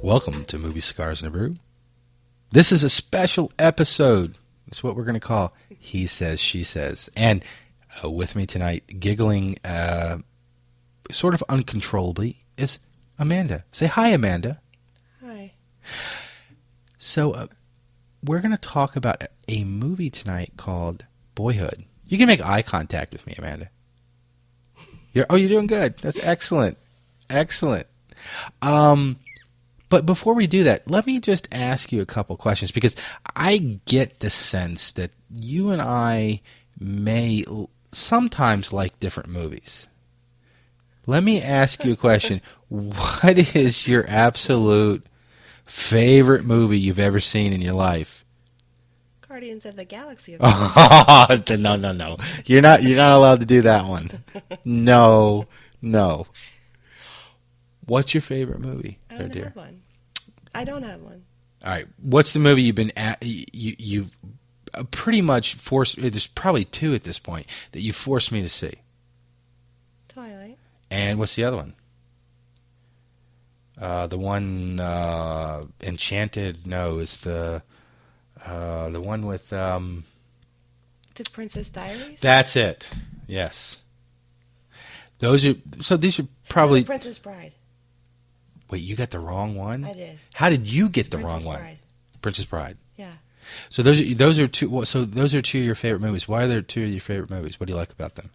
Welcome to Movie Cigars and a Brew. This is a special episode. It's what we're going to call He Says, She Says. And with me tonight, giggling sort of uncontrollably, is Amanda. Say hi, Amanda. Hi. So we're going to talk about a movie tonight called Boyhood. You can make eye contact with me, Amanda. You're doing good. That's excellent. Excellent. But before we do that, let me just ask you a couple questions, because I get the sense that you and I may sometimes like different movies. Let me ask you a question. What is your absolute favorite movie you've ever seen in your life? Guardians of the Galaxy, of course. No. You're not allowed to do that one. No. What's your favorite movie? I don't have one. All right. What's the movie you've been at? You pretty much forced. There's probably two at this point that you forced me to see. Twilight. And what's the other one? The one Enchanted. No, is the one with The Princess Diaries. That's it. Yes. These are probably The Princess Bride. Wait, you got the wrong one? I did. How did you get the Princess wrong one? Bride. Princess Bride. Yeah. So those are two. So those are two of your favorite movies. Why are there two of your favorite movies? What do you like about them?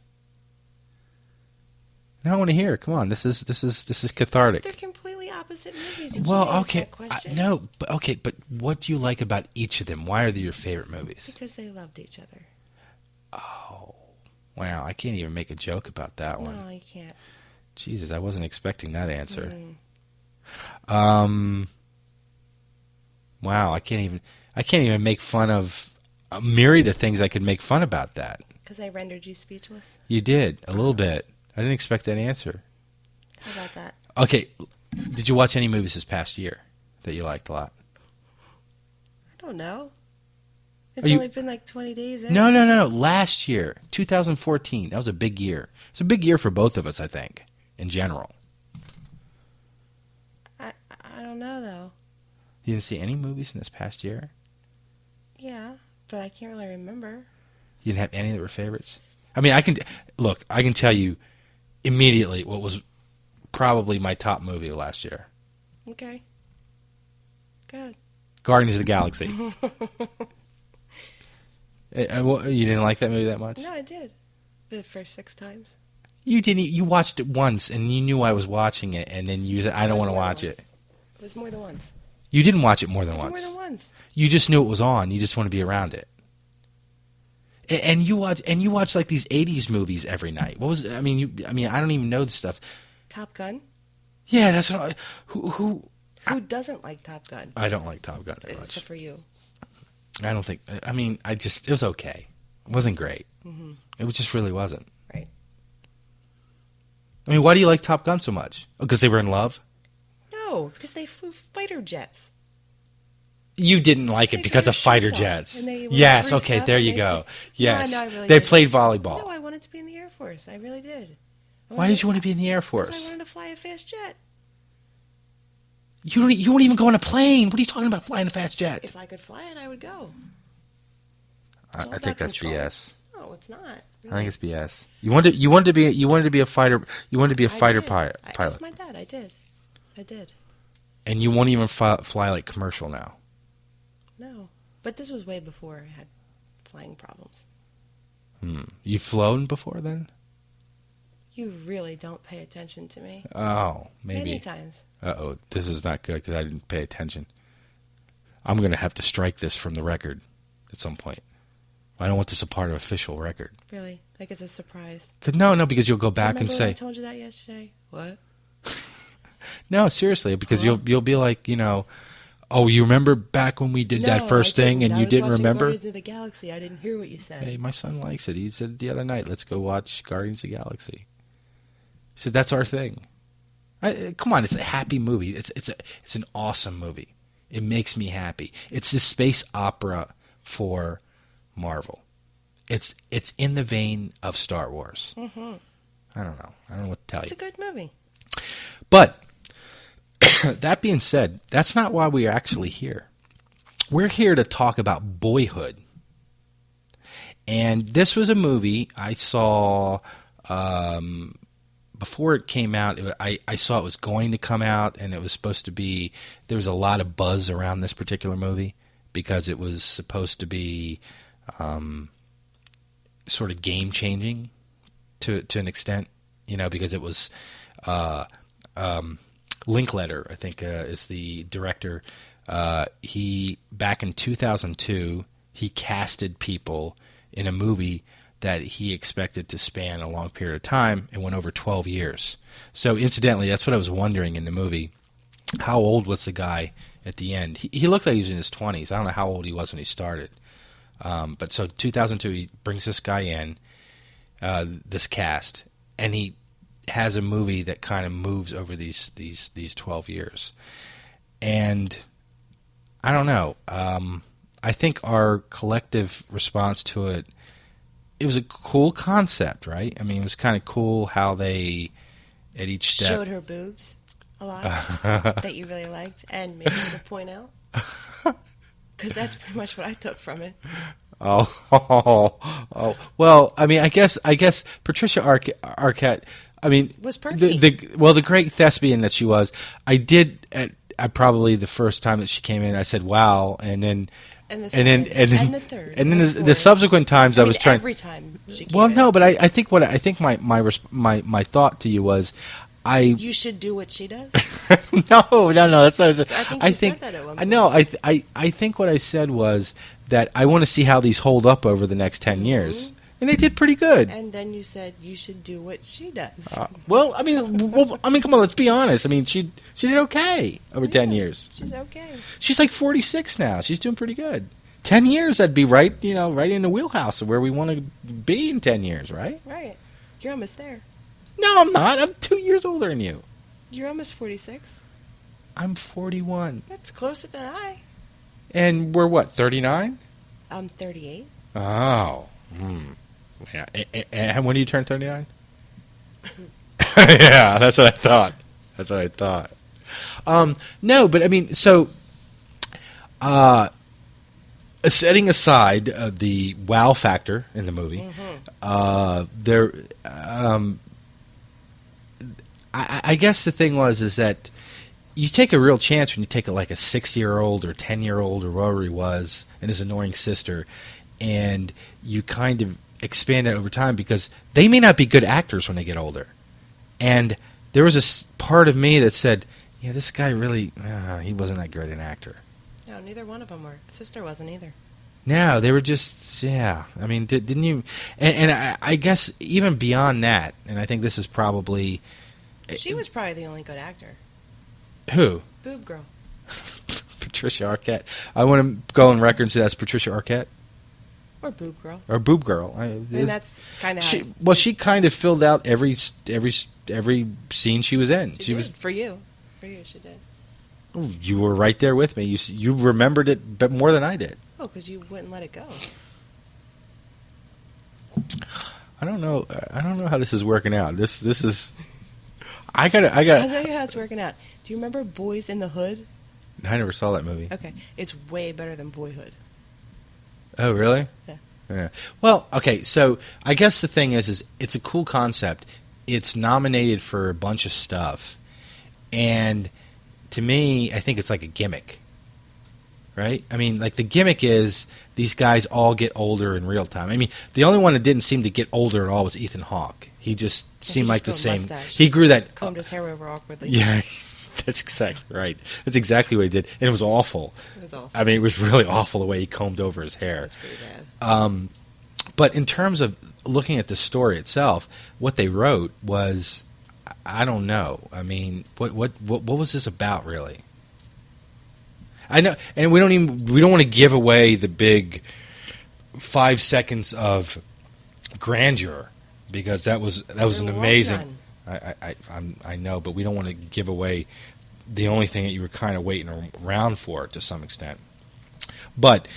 Now I want to hear. Come on, this is cathartic. They're completely opposite movies. Well, okay, but what do you like about each of them? Why are they your favorite movies? Because they loved each other. Oh, wow! I can't even make a joke about that one. No, you can't. Jesus, I wasn't expecting that answer. Wow, I can't even make fun of a myriad of things I could make fun about that. Because I rendered you speechless? You did, a little bit. I didn't expect that answer. How about that? Okay, did you watch any movies this past year that you liked a lot? I don't know. It's only been like 20 days. No. Last year, 2014. That was a big year. It's a big year for both of us, I think, in general. I don't know, though. You didn't see any movies in this past year? Yeah, but I can't really remember. You didn't have any that were favorites? I mean, I can tell you immediately what was probably my top movie of last year. Okay. Good. Guardians of the Galaxy. You didn't like that movie that much? No, I did. The first 6 times. You didn't. You watched it once, and you knew I was watching it, and then you said, I don't want to watch it. It was more than once. You didn't watch it more than once. More than once. You just knew it was on. You just want to be around it. And you watch like these 80s movies every night. What was? I mean, I don't even know the stuff. Top Gun. Yeah, that's what. Who doesn't like Top Gun? I don't like Top Gun that much. Except for you. I don't think. I mean, it was okay. It wasn't great. Mm-hmm. It just really wasn't. Right. I mean, why do you like Top Gun so much? Because they were in love? No, because they flew fighter jets. You didn't like it because of fighter jets. Yes, okay, there you go. Yes. No, I really they didn't. played volleyball. No, I wanted to be in the Air Force. I really did. Why did you want to be in the Air Force? Because I wanted to fly a fast jet. You won't even go on a plane. What are you talking about, flying a fast jet? If I could fly it, I would go. I think that's control. BS. No, it's not. Really. I think it's BS. You wanted to be a fighter. You wanted to be a fighter pilot. I asked my dad. I did. And you won't even fly like commercial now. No, but this was way before I had flying problems. You've flown before then? You really don't pay attention to me. Oh, maybe. Many times. Uh-oh, this is not good because I didn't pay attention. I'm going to have to strike this from the record at some point. I don't want this a part of official record. Really? Like it's a surprise? No, because you'll go back and say... I told you that yesterday? What? No, seriously, because you'll be like, oh, you remember back when we did that first thing and you didn't remember? Guardians of the Galaxy. I didn't hear what you said. Hey, my son likes it. He said the other night, let's go watch Guardians of the Galaxy. He said, that's our thing. Come on, it's a happy movie. It's an awesome movie. It makes me happy. It's the space opera for Marvel. It's in the vein of Star Wars. Mm-hmm. I don't know. I don't know what to tell you. It's a good movie. But that being said, that's not why we're actually here. We're here to talk about Boyhood. And this was a movie I saw before it came out. I saw it was going to come out, and it was supposed to be, there was a lot of buzz around this particular movie because it was supposed to be sort of game-changing to an extent, because it was Linklater, I think, is the director. He, back in 2002, he casted people in a movie that he expected to span a long period of time and went over 12 years. So incidentally, that's what I was wondering in the movie. How old was the guy at the end? He looked like he was in his 20s. I don't know how old he was when he started. But so 2002, he brings this guy in, this cast, and he has a movie that kind of moves over these 12 years. And I don't know. I think our collective response to it, it was a cool concept, right? I mean, it was kind of cool how they, at each step, showed her boobs a lot that you really liked and made me to point out. Because that's pretty much what I took from it. Oh. Well, I mean, I guess Patricia Arquette, I mean, was perfect. The great thespian that she was. I did I probably the first time that she came in, I said, "Wow," and then the third, and then the subsequent times I was trying. Every time she came well, in. no, but I think my thought to you was, you should do what she does. No, that's not. So I think said that at one point. No, I think what I said was that I want to see how these hold up over the next 10 years. And they did pretty good. And then you said you should do what she does. Well, I mean, come on, let's be honest. I mean, she did okay over 10 years. She's okay. She's like 46 now. She's doing pretty good. 10 years, that'd be right in the wheelhouse of where we want to be in 10 years, right? Right. You're almost there. No, I'm not. I'm 2 years older than you. You're almost 46. I'm 41. That's closer than I. And we're what, 39? I'm 38. Oh. Yeah. And when do you turn 39? Yeah, that's what I thought. No, but I mean, so setting aside the wow factor in the movie, I guess the thing is that you take a real chance when you take like a 6-year-old or 10-year-old or whoever he was and his annoying sister, and you kind of expand that over time because they may not be good actors when they get older. And there was a part of me that said, yeah, this guy really, he wasn't that great an actor. No, neither one of them were. Sister wasn't either. No, they were just, yeah. I mean, didn't you? And I guess even beyond that, and I think this is probably... She was probably the only good actor. Who? Boob girl. Patricia Arquette. I want to go on record and say that's Patricia Arquette. Or boob girl. Or boob girl. And that's kind of she kind of filled out every scene she was in. She was for you, she did. You were right there with me. You remembered it, but more than I did. Oh, because you wouldn't let it go. I don't know how this is working out. This is. I I'll tell you how it's working out. Do you remember Boys in the Hood? I never saw that movie. Okay, it's way better than Boyhood. Oh, really? Yeah. Well, okay, so I guess the thing is it's a cool concept. It's nominated for a bunch of stuff. And to me, I think it's like a gimmick. Right? I mean, like the gimmick is these guys all get older in real time. I mean, the only one that didn't seem to get older at all was Ethan Hawke. He just seemed like the same. Mustache. He grew that. Combed his hair over awkwardly. Yeah. That's exactly right. That's exactly what he did. And it was awful. It was awful. I mean, it was really awful the way he combed over his hair. It was pretty bad. But in terms of looking at the story itself, what they wrote was, I don't know. I mean, what was this about, really? I know, and we don't want to give away the big 5 seconds of grandeur because that was an amazing. I know, but we don't want to give away the only thing that you were kind of waiting around for to some extent. But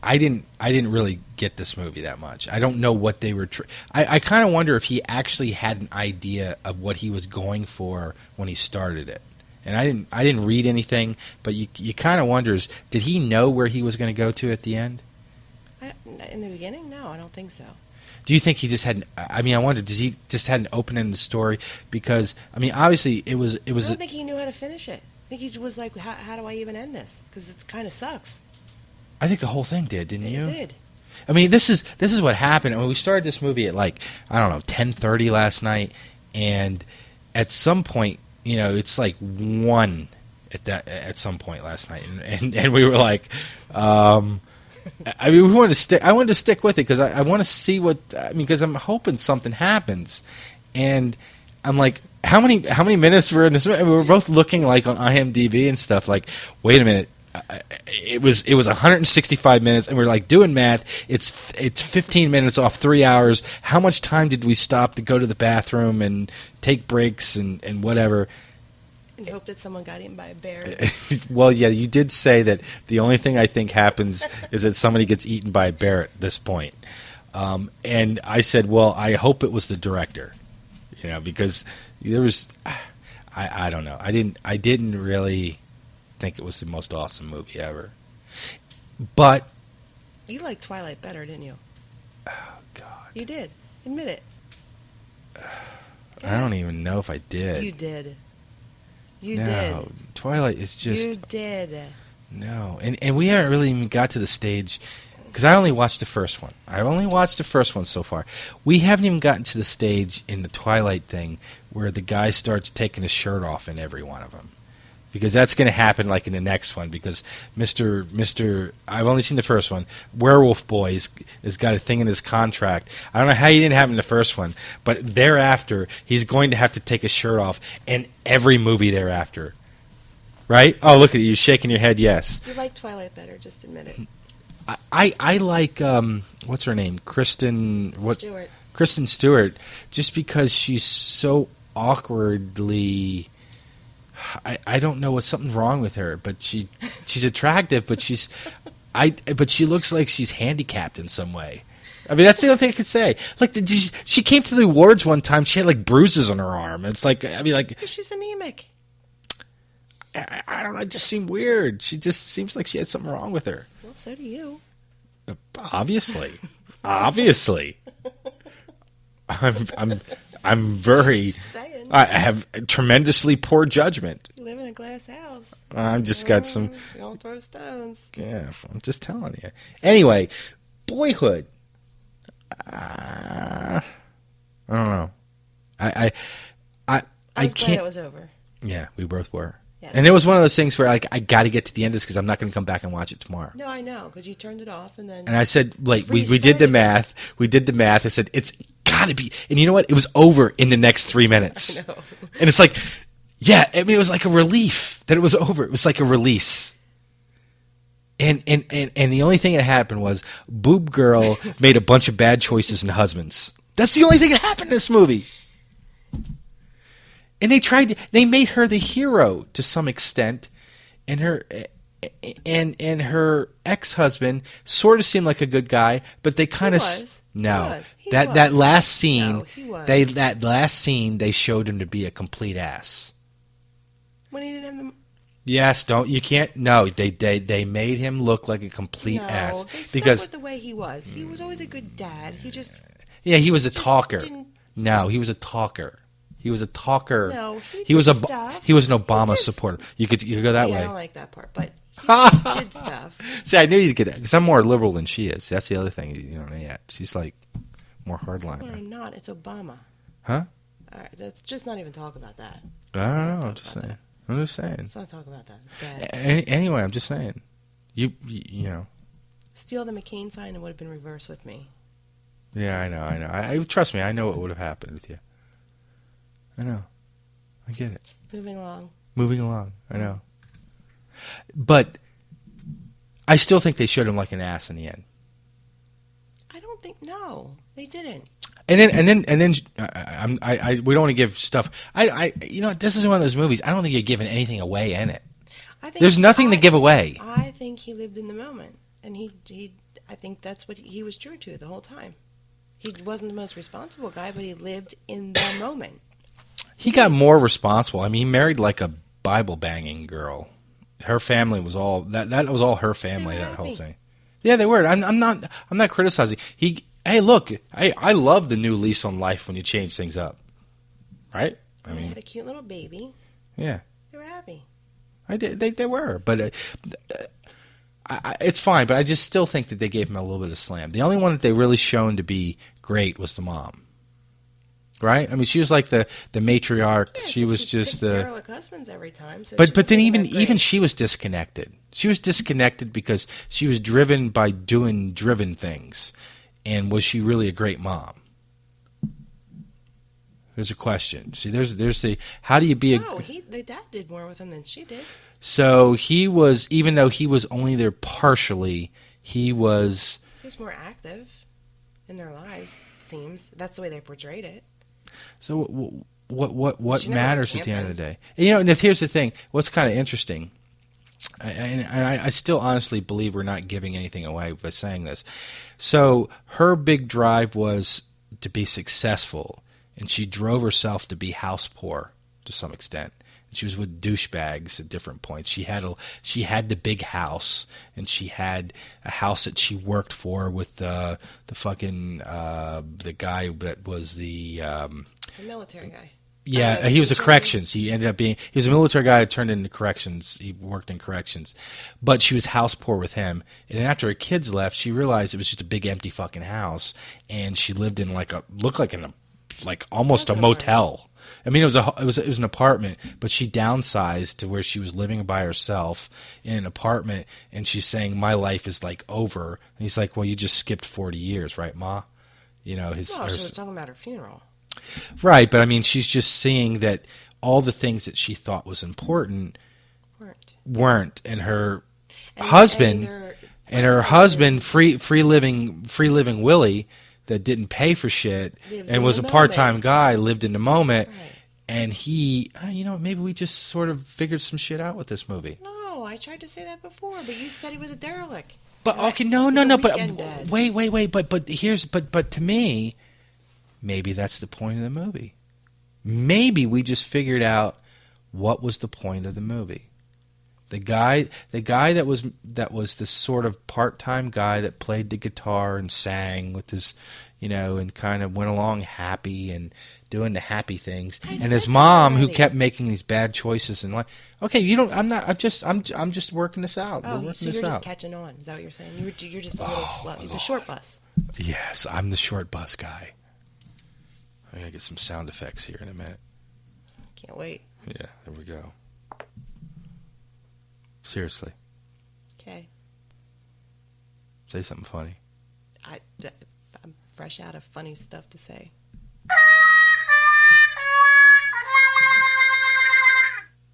I didn't really get this movie that much. I don't know what they were. I kind of wonder if he actually had an idea of what he was going for when he started it, and I didn't read anything, but you kind of wonders, did he know where he was going to go to at the end? In the beginning, no, I don't think so. Do you think he just had? I mean, I wonder, does he just had an open ended story? Because I mean, obviously it was. I don't think he knew how to finish it. I think he was like, how do I even end this? Because it kind of sucks. I think the whole thing did, didn't you? It did. I mean, this is what happened. I mean, we started this movie at like, I don't know, 10:30 last night, and at some point, you know, it's like 1 at some point last night, and we were like, I mean, we wanted to stick. I wanted to stick with it because I want to see what. I mean, because I'm hoping something happens, and I'm like, how many minutes were in this? We were both looking like on IMDb and stuff. Like, wait a minute, it was 165 minutes, and we're like doing math. It's 15 minutes off 3 hours. How much time did we stop to go to the bathroom and take breaks and whatever? And hope that someone got eaten by a bear. Well, yeah, you did say that the only thing I think happens is that somebody gets eaten by a bear at this point. And I said, well, I hope it was the director, you know, because there was, I don't know, I didn't really think it was the most awesome movie ever. But you liked Twilight better, didn't you? Oh God, you did. Admit it. I don't even know if I did. You did. You no, did. Twilight is just... You did. No, and we haven't really even got to the stage, because I only watched the first one. I've only watched the first one so far. We haven't even gotten to the stage in the Twilight thing where the guy starts taking his shirt off in every one of them. Because that's going to happen like in the next one, because Mr. I've only seen the first one, Werewolf Boy has got a thing in his contract. I don't know how he didn't have it in the first one, but thereafter, he's going to have to take his shirt off in every movie thereafter. Right? Oh, look at you shaking your head, yes. You like Twilight better, just admit it. I like, what's her name? Kristen Stewart, just because she's so awkwardly... I don't know what's something wrong with her, but she's attractive, but but she looks like she's handicapped in some way. I mean, that's the only thing I could say. Like, she came to the awards one time, she had like bruises on her arm. It's like, I mean, like, she's anemic. I don't know. It just seemed weird. She just seems like she had something wrong with her. Well, so do you. Obviously. I'm very. I have tremendously poor judgment. You live in a glass house. I've just got some. You don't throw stones. Yeah, I'm just telling you. Anyway, Boyhood. I don't know. I was can't. glad it was over. Yeah, we both were. Yeah. And it was one of those things where like I got to get to the end of this because I'm not going to come back and watch it tomorrow. No, I know, because you turned it off and then. And I said, like, we did the math. We did the math. I said, it's got to be. And you know what? It was over in the next 3 minutes. I know. And it's like, yeah, I mean, it was like a relief that it was over. It was like a release. And the only thing that happened was Boob Girl made a bunch of bad choices in Husbands. That's the only thing that happened in this movie. And they made her the hero to some extent, and her ex-husband sort of seemed like a good guy, but they kind of that last scene they showed him to be a complete ass. When he didn't have the. Yes, they made him look like a complete ass They because stuck with the way he was. He was always a good dad. He was a talker. No, he was a talker. He was a talker. No, he was an Obama supporter. You could go that way. I don't like that part, but he did stuff. See, I knew you'd get that because I'm more liberal than she is. That's the other thing you don't know yet. She's like more hardliner. No, I'm not. It's Obama. Huh? All right, let's just not even talk about that. I don't know. I'm just saying. Let's not talk about that. It's bad. Anyway, I'm just saying. You know. Steal the McCain sign and would have been reversed with me. Yeah, I know. I trust me. I know what would have happened with you. I know. I get it. Moving along. I know. But I still think they showed him like an ass in the end. I don't think. No, they didn't. And then we don't want to give stuff. This is one of those movies. I don't think you're giving anything away in it. There's nothing to give away. I think he lived in the moment, and I think that's what he was true to the whole time. He wasn't the most responsible guy, but he lived in the moment. He got more responsible. I mean, he married like a Bible banging girl. Her family was all that was all her family. That whole thing. Yeah, they were. I'm not criticizing. Hey, look. I love the new lease on life when you change things up, right? I mean, they had a cute little baby. Yeah, they were happy. I did. They were, but it's fine. But I just still think that they gave him a little bit of slam. The only one that they really shown to be great was the mom. Right? I mean, she was like the matriarch. Yeah, she was just the derelict husbands every time. So but then even she was disconnected. She was disconnected because she was driven by doing driven things. And was she really a great mom? There's a question. See, there's the how do you be the dad did more with him than she did. So he was, even though he was only there partially, he was more active in their lives. It seems that's the way they portrayed it. So what matters at the end of the day? And here's the thing. What's kind of interesting, and I still honestly believe we're not giving anything away by saying this. So her big drive was to be successful, and she drove herself to be house poor to some extent. She was with douchebags at different points. She had the big house, and she had a house that she worked for with the guy that was the military guy. Yeah, he was a corrections. He was a military guy that turned into corrections. He worked in corrections, but she was house poor with him. And then after her kids left, she realized it was just a big empty fucking house, and she lived in almost a motel. I mean, it was an apartment, but she downsized to where she was living by herself in an apartment, and she's saying, "My life is like over." And he's like, "Well, you just skipped 40 years, right, Ma?" She was talking about her funeral. Right, but I mean, she's just seeing that all the things that she thought was important weren't, and her husband, free living Willie, that didn't pay for shit and was a part-time guy, lived in the moment, and he, maybe we just sort of figured some shit out with this movie. No, I tried to say that before, but you said he was a derelict. But okay, no, but wait, but to me, maybe that's the point of the movie. Maybe we just figured out what was the point of the movie. The guy that was this sort of part-time guy that played the guitar and sang with his, and kind of went along happy and doing the happy things. And his mom, who kept making these bad choices in life. Okay, I'm just working this out. Oh, so you're just catching on. Is that what you're saying? You're just a little slow. The short bus. Yes, I'm the short bus guy. I gotta get some sound effects here in a minute. Can't wait. Yeah, there we go. Seriously. Okay. Say something funny. I'm fresh out of funny stuff to say.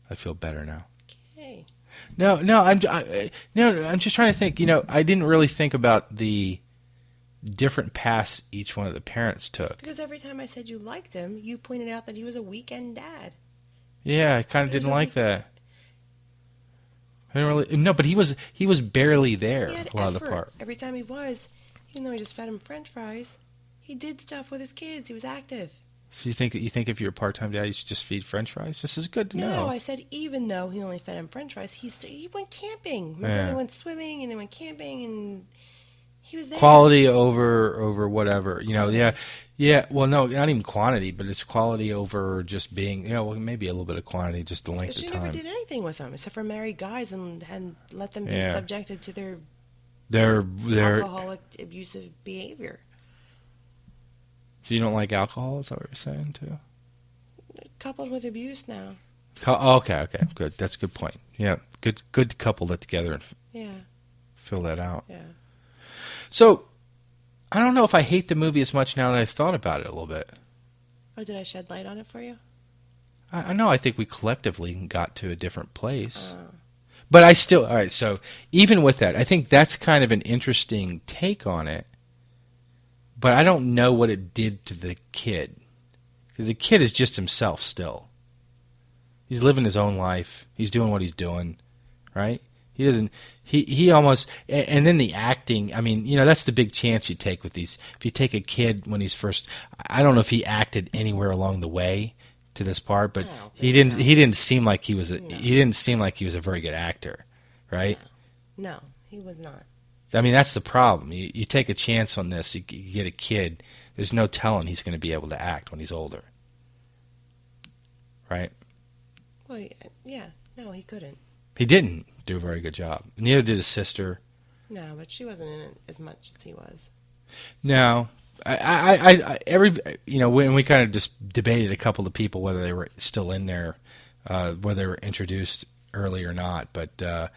I feel better now. Okay. No, I'm just trying to think. I didn't really think about the different paths each one of the parents took. Because every time I said you liked him, you pointed out that he was a weekend dad. Yeah, I kind of didn't like that. I didn't really. No, but he was barely there a lot of the part. Every time he was, even though he just fed him French fries, he did stuff with his kids. He was active. So you think if you're a part-time dad, you should just feed French fries? This is good to know. No, I said even though he only fed him French fries, he went camping. Remember, they went swimming and they went camping, and he was there. Quality over whatever, yeah. Well, no, not even quantity, but it's quality over just being, maybe a little bit of quantity, just the length of time. She never did anything with them except for marry guys and let them be subjected to their alcoholic abusive behavior. So you don't like alcohol? Is that what you're saying too? Coupled with abuse now. Okay, good. That's a good point. Yeah, good to couple that together and fill that out. Yeah. So, I don't know if I hate the movie as much now that I've thought about it a little bit. Oh, did I shed light on it for you? I know. I think we collectively got to a different place. But I still... All right, so even with that, I think that's kind of an interesting take on it. But I don't know what it did to the kid. Because the kid is just himself still. He's living his own life. He's doing what he's doing, right? He doesn't... He almost... And then the acting, I mean, that's the big chance you take with these. If you take a kid when he's first... I don't know if he acted anywhere along the way to this part, but I don't he think didn't. so. He didn't seem like he was. No. He didn't seem like he was a very good actor, right? No, he was not. I mean, that's the problem. You take a chance on this. You get a kid. There's no telling he's going to be able to act when he's older, right? Well, yeah, no, he couldn't. He didn't do a very good job. Neither did his sister. No, but she wasn't in it as much as he was. No, when we kind of just debated a couple of people whether they were still in there, whether they were introduced early or not, but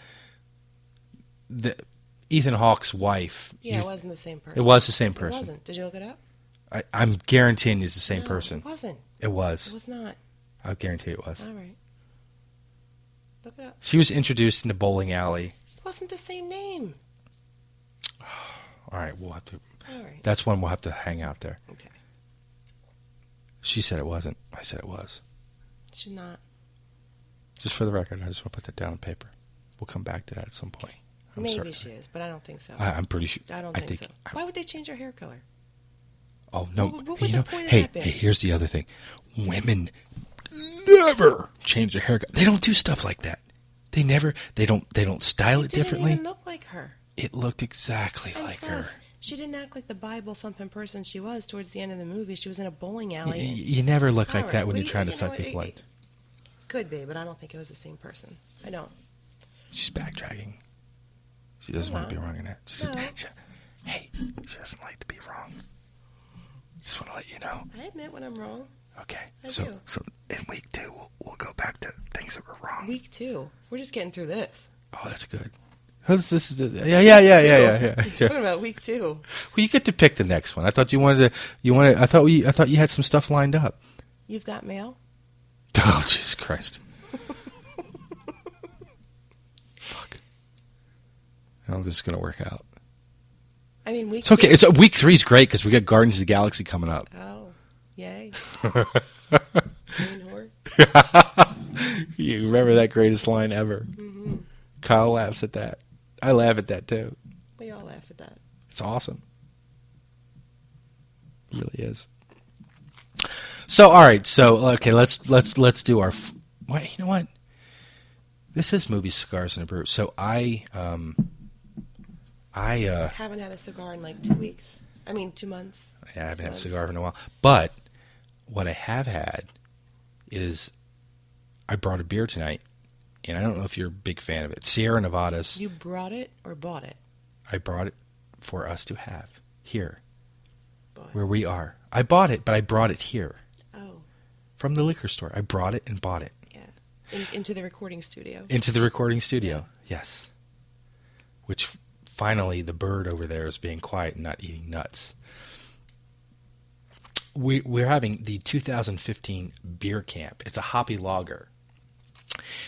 Ethan Hawke's wife. Yeah, it wasn't the same person. It was the same It person. wasn't. Did you look it up? I'm guaranteeing it's the same No, person. It wasn't. It was. It was not. I guarantee it was. All right. Look it up. She was introduced in the bowling alley. It wasn't the same name. All right, we'll have to. All right. That's one we'll have to hang out there. Okay. She said it wasn't. I said it was. She's not. Just for the record, I just want to put that down on paper. We'll come back to that at some point. Maybe she is, but I don't think so. I'm pretty sure. I don't think so. Why would they change her hair color? Oh no! What would the point of that be? Hey, here's the other thing: women never change their haircut. They don't do stuff like that. They never. They don't style it differently. Didn't even look like her. It looked exactly And like plus, her. She didn't act like the Bible thumping person she was towards the end of the movie. She was in a bowling alley. You never look like All that right, when well, you're trying to you suck know people what, in. Could be, but I don't think it was the same person. I don't. She's backtracking. She doesn't want to be wrong in that. Hey, she doesn't like to be wrong. Just want to let you know. I admit when I'm wrong. Okay, I so do. in week 2 we'll go back to things that were wrong. Week 2. We're just getting through this. Oh, that's good. Yeah. We're talking about week 2. Well, you get to pick the next one. I thought you wanted to. I thought you had some stuff lined up. You've got mail? Oh, Jesus Christ! Fuck. I don't know if this is gonna work out. I mean, week. It's okay. It's week 3 is great because we got Guardians of the Galaxy coming up. Oh, yay! Green whore. You remember that greatest line ever? Mm-hmm. Kyle laughs at that. I laugh at that too. We all laugh at that. It's awesome. It really is. So, all right. So, okay, let's do our. Wait, you know what? This is Movie Cigars and a Brew. So I haven't had a cigar in like 2 weeks. I mean, 2 months. Yeah, I haven't had a cigar in a while. But what I have had is I brought a beer tonight, and I don't know if you're a big fan of it. Sierra Nevadas. You brought it or bought it? I brought it for us to have here, Bought. where we are. I bought it, but I brought it here Oh, from the liquor store. I brought it and bought it. yeah. Into the recording studio. Into the recording studio, yes. Which finally the bird over there is being quiet and not eating nuts. We're having the 2015 beer camp. It's a hoppy lager.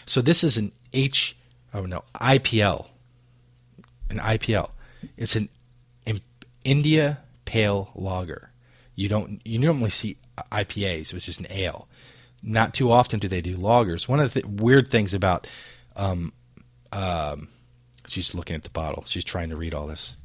So this is an IPL. An IPL. It's an India Pale Lager. You normally see IPAs, which is an ale. Not too often do they do lagers. One of the weird things about she's looking at the bottle. She's trying to read all this.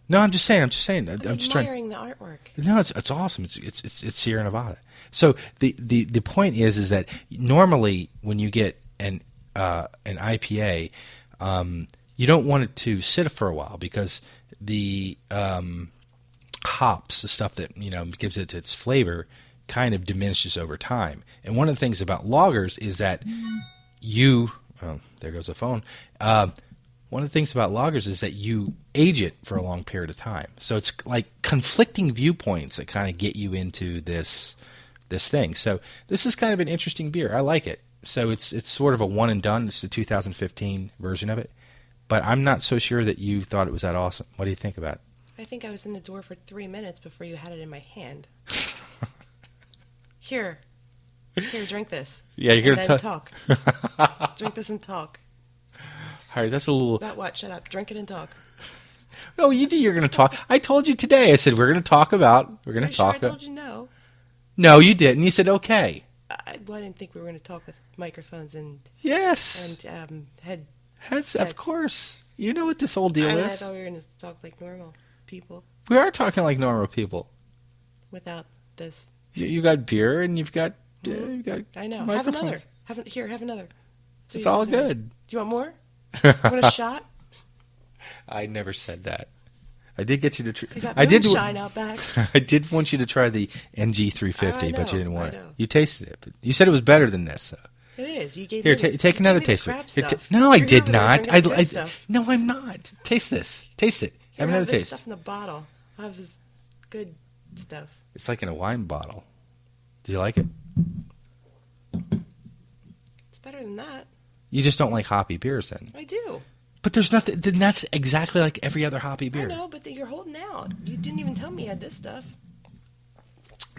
No, I'm just saying. I'm just admiring the artwork. No, it's awesome. It's Sierra Nevada. So the point is that normally when you get an IPA, you don't want it to sit for a while because the hops, the stuff that gives it its flavor, kind of diminishes over time. And one of the things about lagers is that there goes the phone. One of the things about lagers is that you age it for a long period of time. So it's like conflicting viewpoints that kind of get you into this thing. So this is kind of an interesting beer. I like it. So it's sort of a one and done. It's the 2015 version of it. But I'm not so sure that you thought it was that awesome. What do you think about it? I think I was in the door for 3 minutes before you had it in my hand. Here, drink this. Yeah, you're going to to talk. Drink this and talk. All right, that's a little... About what? Shut up. Drink it and talk. No, you knew you were going to talk. I told you today. I said, we're going to talk about... We're going to talk sure I told you no. No, you didn't. You said, okay. I didn't think we were going to talk with microphones and... Yes. And head... Of course. You know what this whole deal is. I thought we were going to talk like normal people. We are talking like normal people. Without this. You got beer and you've got You got I know. Have microphones. another. Have another. It's all good. Do you want more? You want a shot? I never said that. I did get you to try. You got I did moonshine out back. I did want you to try the NG350, but you didn't want it. know. You tasted it, but you said it was better than this. So. It is. You gave Here, me take another taste. No, I did not. No, I'm not. Taste this. Taste it. Have another taste. Stuff in the bottle. I have this good stuff. It's like in a wine bottle. Do you like it? It's better than that. You just don't like hoppy beers, then. I do. But there's nothing. Then that's exactly like every other hoppy beer. I know, but you're holding out. You didn't even tell me you had this stuff.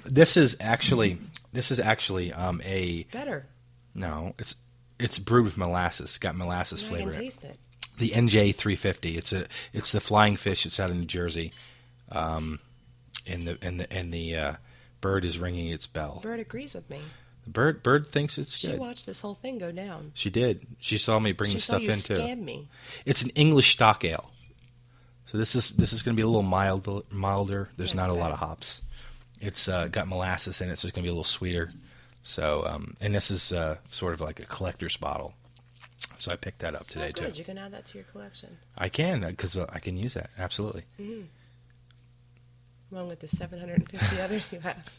This is actually a better. No, it's brewed with molasses. It's got molasses flavor in it. I can taste it. The NJ350. It's the Flying Fish. It's out of New Jersey. And the bird is ringing its bell. The bird agrees with me. The bird thinks it's good. She watched this whole thing go down. She did. She saw me bring the stuff in too. She saw you scam me. It's an English stock ale. So this is going to be a little milder. There's not a lot of hops. It's got molasses in it, so it's going to be a little sweeter. So and this is sort of like a collector's bottle. So I picked that up today too. You can add that to your collection. I can because I can use that absolutely. Mm-hmm. Along with the 750 others you have.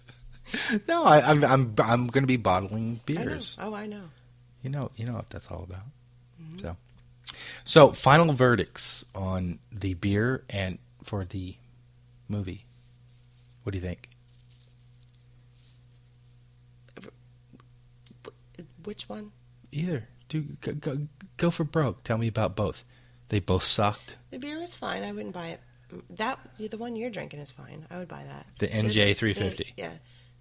No, I'm going to be bottling beers. I know. Oh, I know. You know what that's all about. Mm-hmm. So final verdicts on the beer and for the movie. What do you think? Which one? Either. Go for broke. Tell me about both. They both sucked. The beer is fine. I wouldn't buy it. The one you're drinking is fine. I would buy that. The NJ350. Yeah.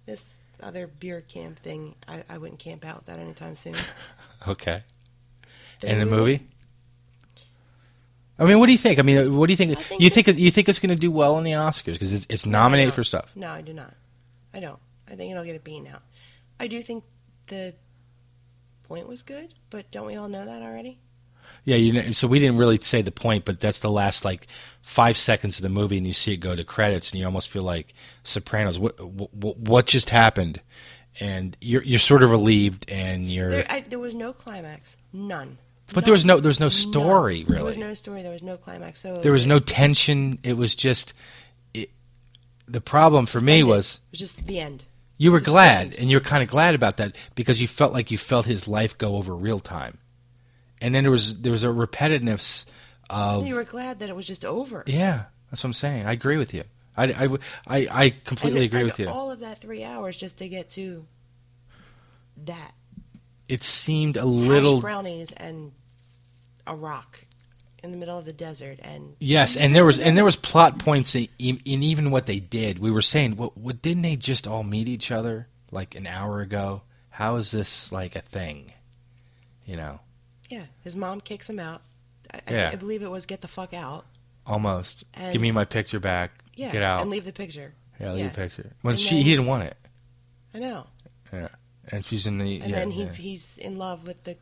This other beer camp thing, I wouldn't camp out with that anytime soon. Okay. And the movie? I mean, what do you think? I mean, what do you think? You think it's going to do well in the Oscars because it's nominated for stuff? No, I do not. I don't. I think it'll get a beaten out. I do think the point was good, but don't we all know that already? Yeah, so we didn't really say the point, but that's the last 5 seconds of the movie, and you see it go to credits, and you almost feel like Sopranos. What just happened? And you're sort of relieved, and there was no climax, none. But there was no story really. There was no story. There was no climax. So there was no tension. It was just the problem for me was it was just the end. You were glad, and you were kind of glad about that because you felt like you felt his life go over real time. And then there was a repetitiveness of. You were glad that it was just over. Yeah, that's what I'm saying. I agree with you. I completely agree with you. All of that 3 hours just to get to that. It seemed a little. Hash brownies and a rock in the middle of the desert, and yes, and there was plot points in even what they did. We were saying, what didn't they just all meet each other like an hour ago? How is this like a thing? Yeah, his mom kicks him out. I believe it was get the fuck out. Almost. Give me my picture back. Yeah, get out and leave the picture. Yeah, leave the picture. When he didn't want it. I know. Yeah, and she's in the. And then he's in love with the.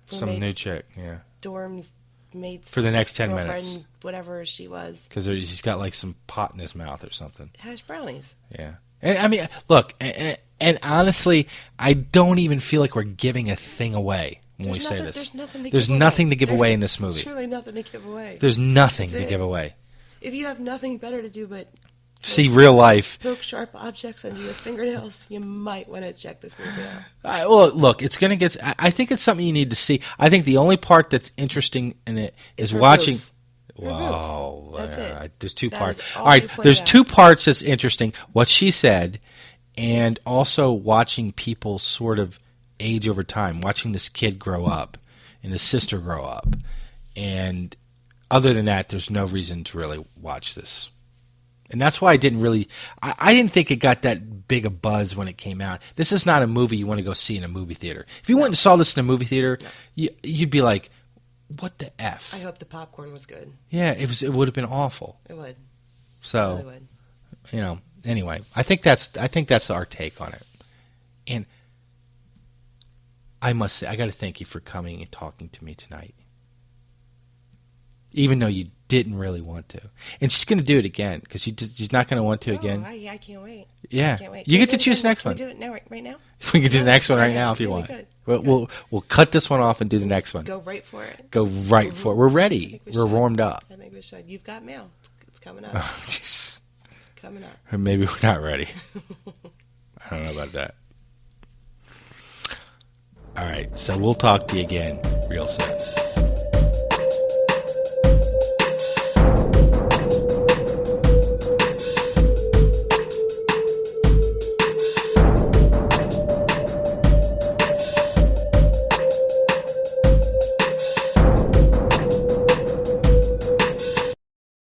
Some new chick. Yeah. Dorm's mates for the next 10 minutes, whatever she was. Because he's got like some pot in his mouth or something. Hash brownies. Yeah, and I mean, look, and honestly, I don't even feel like we're giving a thing away when we say this. There's nothing to give away in this movie. There's really nothing to give away. There's nothing to give away. If you have nothing better to do but see real life, poke sharp objects under your fingernails, you might want to check this movie out. Well, look, it's going to get. I think it's something you need to see. I think the only part that's interesting in it is watching. Wow, that's it. There's two parts. All right, there's two parts that's interesting. What she said, and also watching people sort of age over time, watching this kid grow up and his sister grow up, and other than that, there's no reason to really watch this. And that's why I didn't think it got that big a buzz when it came out. This is not a movie you want to go see in a movie theater. If you went and saw this in a movie theater, you'd be like, what the F? I hope the popcorn was good. Yeah, it would have been awful. It would. So, it really would. Anyway, I think that's our take on it. And I must say, I got to thank you for coming and talking to me tonight. even though you didn't really want to. And she's going to do it again because she's not going to want to again. I can't wait. Yeah, I can't wait. you get to choose the next one. Can we do it now, right now? We can do the next one right now if you want. Good. We'll cut this one off and do the next one. Go right for it. Go right for it. We're ready. We're warmed up. I think we should. You've got mail. It's coming up. Oh, jeez. It's coming up. Or maybe we're not ready. I don't know about that. All right, so we'll talk to you again real soon.